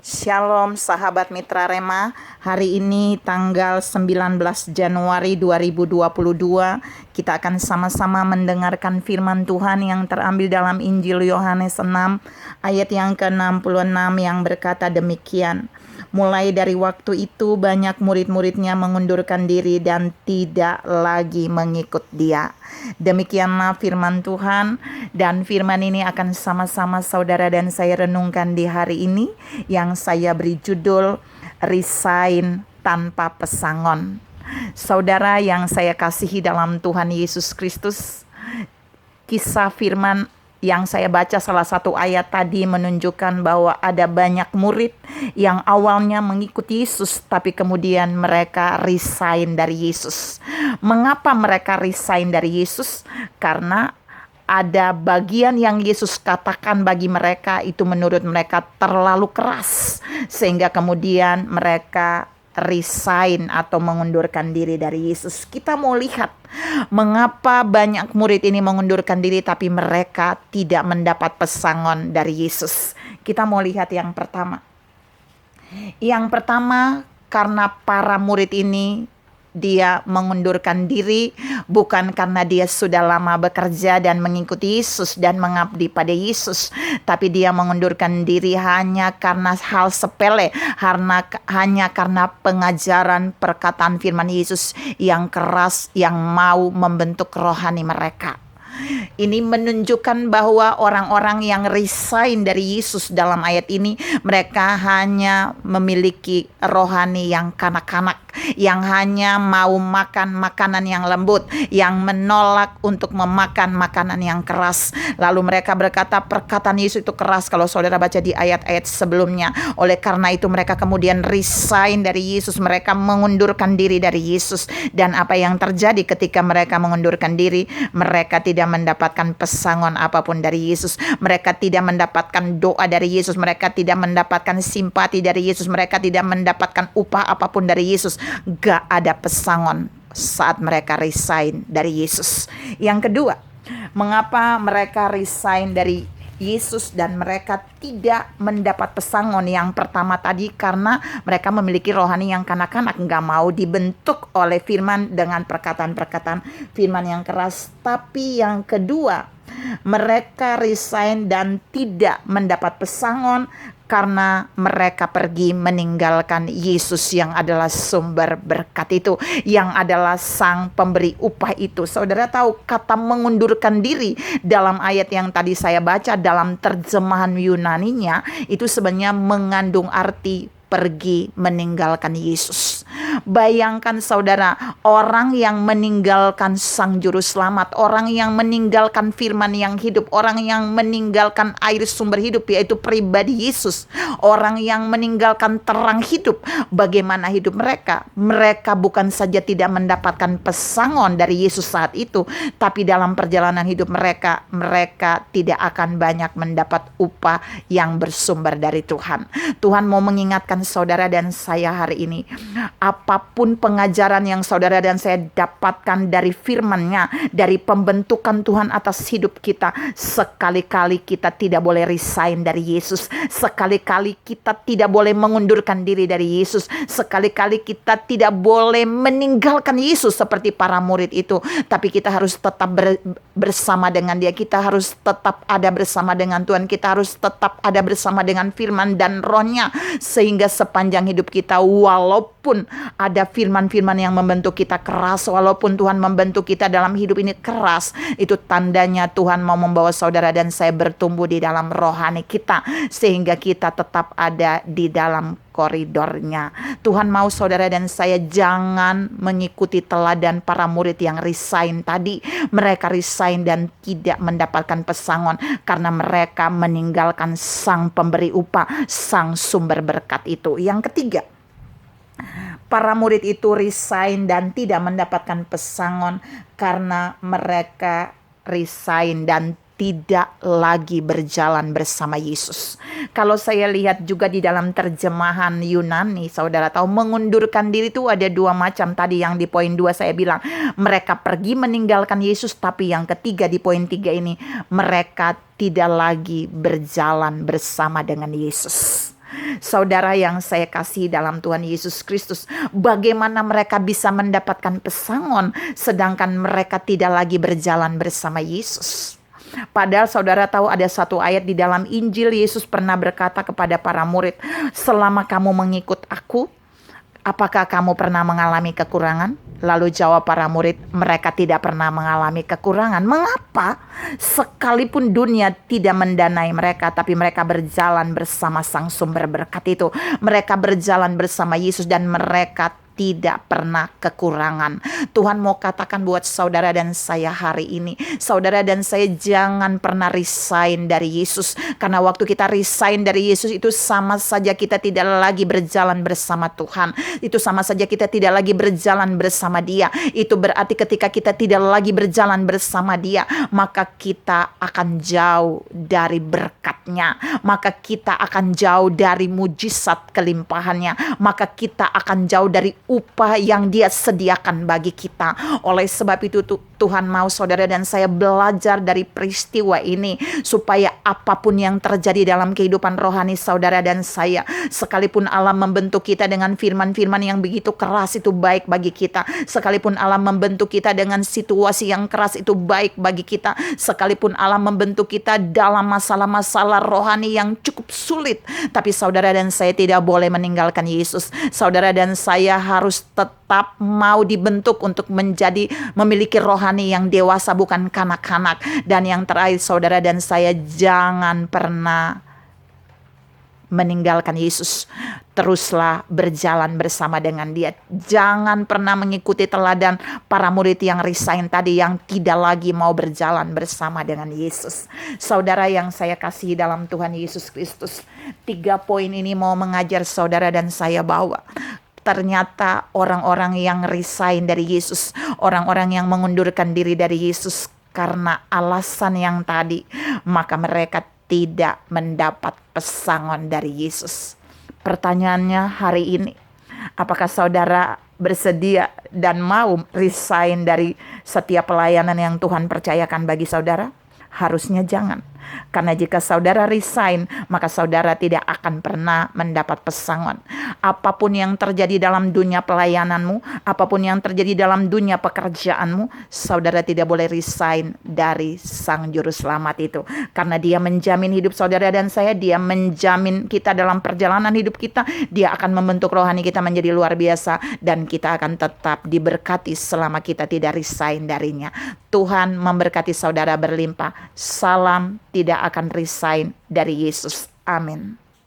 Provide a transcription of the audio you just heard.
Shalom sahabat Mitra Rema. Hari ini tanggal 19 Januari 2022 kita akan sama-sama mendengarkan firman Tuhan yang terambil dalam Injil Yohanes 6 ayat yang ke-66 yang berkata demikian. Mulai dari waktu itu banyak murid-muridnya mengundurkan diri dan tidak lagi mengikut dia. Demikianlah firman Tuhan, dan firman ini akan sama-sama saudara dan saya renungkan di hari ini yang saya beri judul Resign Tanpa Pesangon. Saudara yang saya kasihi dalam Tuhan Yesus Kristus, kisah firman yang saya baca salah satu ayat tadi menunjukkan bahwa ada banyak murid yang awalnya mengikuti Yesus tapi kemudian mereka resign dari Yesus. Mengapa mereka resign dari Yesus? Karena ada bagian yang Yesus katakan bagi mereka itu menurut mereka terlalu keras, sehingga kemudian mereka resign atau mengundurkan diri dari Yesus. Kita mau lihat mengapa banyak murid ini mengundurkan diri tapi mereka tidak mendapat pesangon dari Yesus. Kita mau lihat yang pertama. Yang pertama, karena para murid ini dia mengundurkan diri bukan karena dia sudah lama bekerja dan mengikuti Yesus dan mengabdi pada Yesus, tapi dia mengundurkan diri hanya karena hal sepele, hanya karena pengajaran perkataan firman Yesus yang keras yang mau membentuk rohani mereka. Ini menunjukkan bahwa orang-orang yang resign dari Yesus dalam ayat ini, mereka hanya memiliki rohani yang kanak-kanak, yang hanya mau makan makanan yang lembut, yang menolak untuk memakan makanan yang keras. Lalu mereka berkata perkataan Yesus itu keras kalau saudara baca di ayat-ayat sebelumnya. Oleh karena itu mereka kemudian resign dari Yesus, mereka mengundurkan diri dari Yesus. Dan apa yang terjadi ketika mereka mengundurkan diri? Mereka tidak mendapatkan pesangon apapun dari Yesus. Mereka tidak mendapatkan doa dari Yesus. Mereka tidak mendapatkan simpati dari Yesus. Mereka tidak mendapatkan upah apapun dari Yesus. Gak ada pesangon saat mereka resign dari Yesus. Yang kedua, mengapa mereka resign dari Yesus dan mereka tidak mendapat pesangon? Yang pertama tadi karena mereka memiliki rohani yang kanak-kanak, gak mau dibentuk oleh firman dengan perkataan-perkataan firman yang keras. Tapi yang kedua, mereka resign dan tidak mendapat pesangon karena mereka pergi meninggalkan Yesus yang adalah sumber berkat itu, yang adalah sang pemberi upah itu. Saudara tahu kata mengundurkan diri dalam ayat yang tadi saya baca dalam terjemahan Yunaninya itu sebenarnya mengandung arti pergi meninggalkan Yesus. Bayangkan saudara, orang yang meninggalkan sang juru selamat, orang yang meninggalkan firman yang hidup, orang yang meninggalkan air sumber hidup yaitu pribadi Yesus, orang yang meninggalkan terang hidup. Bagaimana hidup mereka? Mereka bukan saja tidak mendapatkan pesangon dari Yesus saat itu, tapi dalam perjalanan hidup mereka tidak akan banyak mendapat upah yang bersumber dari Tuhan. Tuhan mau mengingatkan saudara dan saya hari ini, apapun pengajaran yang saudara dan saya dapatkan dari firman-Nya, dari pembentukan Tuhan atas hidup kita, sekali-kali kita tidak boleh resign dari Yesus. Sekali-kali kita tidak boleh mengundurkan diri dari Yesus. Sekali-kali kita tidak boleh meninggalkan Yesus seperti para murid itu. Tapi kita harus tetap bersama dengan Dia. Kita harus tetap ada bersama dengan Tuhan. Kita harus tetap ada bersama dengan firman dan roh-Nya. Sehingga sepanjang hidup kita, walaupun ada firman-firman yang membentuk kita keras, walaupun Tuhan membentuk kita dalam hidup ini keras, itu tandanya Tuhan mau membawa saudara dan saya bertumbuh di dalam rohani kita, sehingga kita tetap ada di dalam koridornya. Tuhan mau saudara dan saya jangan mengikuti teladan para murid yang resign tadi. Mereka resign dan tidak mendapatkan pesangon karena mereka meninggalkan sang pemberi upah, sang sumber berkat itu. Yang ketiga, para murid itu resign dan tidak mendapatkan pesangon karena mereka resign dan tidak lagi berjalan bersama Yesus. Kalau saya lihat juga di dalam terjemahan Yunani, saudara tahu mengundurkan diri itu ada dua macam. Tadi yang di poin 2 saya bilang mereka pergi meninggalkan Yesus, tapi yang ketiga di poin 3 ini mereka tidak lagi berjalan bersama dengan Yesus. Saudara yang saya kasih dalam Tuhan Yesus Kristus, bagaimana mereka bisa mendapatkan pesangon sedangkan mereka tidak lagi berjalan bersama Yesus? Padahal saudara tahu ada satu ayat di dalam Injil, Yesus pernah berkata kepada para murid, selama kamu mengikut aku, apakah kamu pernah mengalami kekurangan? Lalu jawab para murid, mereka tidak pernah mengalami kekurangan. Mengapa? Sekalipun dunia tidak mendanai mereka, tapi mereka berjalan bersama Sang Sumber berkat itu. Mereka berjalan bersama Yesus dan mereka tidak pernah kekurangan. Tuhan mau katakan buat saudara dan saya hari ini, saudara dan saya jangan pernah resign dari Yesus. Karena waktu kita resign dari Yesus itu sama saja kita tidak lagi berjalan bersama Tuhan. Itu sama saja kita tidak lagi berjalan bersama Dia. Itu berarti ketika kita tidak lagi berjalan bersama Dia, maka kita akan jauh dari berkat-Nya. Maka kita akan jauh dari mujizat kelimpahannya. Maka kita akan jauh dari upah yang Dia sediakan bagi kita. Oleh sebab itu Tuhan mau saudara dan saya belajar dari peristiwa ini, supaya apapun yang terjadi dalam kehidupan rohani saudara dan saya, sekalipun Allah membentuk kita dengan firman-firman yang begitu keras, itu baik bagi kita. Sekalipun Allah membentuk kita dengan situasi yang keras, itu baik bagi kita. Sekalipun Allah membentuk kita dalam masalah-masalah rohani yang cukup sulit, tapi saudara dan saya tidak boleh meninggalkan Yesus. Saudara dan saya harus tetap mau dibentuk untuk memiliki rohani yang dewasa, bukan kanak-kanak. Dan yang terakhir saudara dan saya, jangan pernah meninggalkan Yesus. Teruslah berjalan bersama dengan Dia. Jangan pernah mengikuti teladan para murid yang resign tadi, yang tidak lagi mau berjalan bersama dengan Yesus. Saudara yang saya kasihi dalam Tuhan Yesus Kristus, 3 poin ini mau mengajar saudara dan saya bahwa ternyata orang-orang yang resign dari Yesus, orang-orang yang mengundurkan diri dari Yesus karena alasan yang tadi, maka mereka tidak mendapat pesangon dari Yesus. Pertanyaannya hari ini, apakah saudara bersedia dan mau resign dari setiap pelayanan yang Tuhan percayakan bagi saudara? Harusnya jangan. Karena jika saudara resign, maka saudara tidak akan pernah mendapat pesangon. Apapun yang terjadi dalam dunia pelayananmu, apapun yang terjadi dalam dunia pekerjaanmu, saudara tidak boleh resign dari Sang Juru Selamat itu. Karena Dia menjamin hidup saudara dan saya, Dia menjamin kita dalam perjalanan hidup kita. Dia akan membentuk rohani kita menjadi luar biasa, dan kita akan tetap diberkati selama kita tidak resign darinya. Tuhan memberkati saudara berlimpah. Salam tidak akan resign dari Yesus. Amin.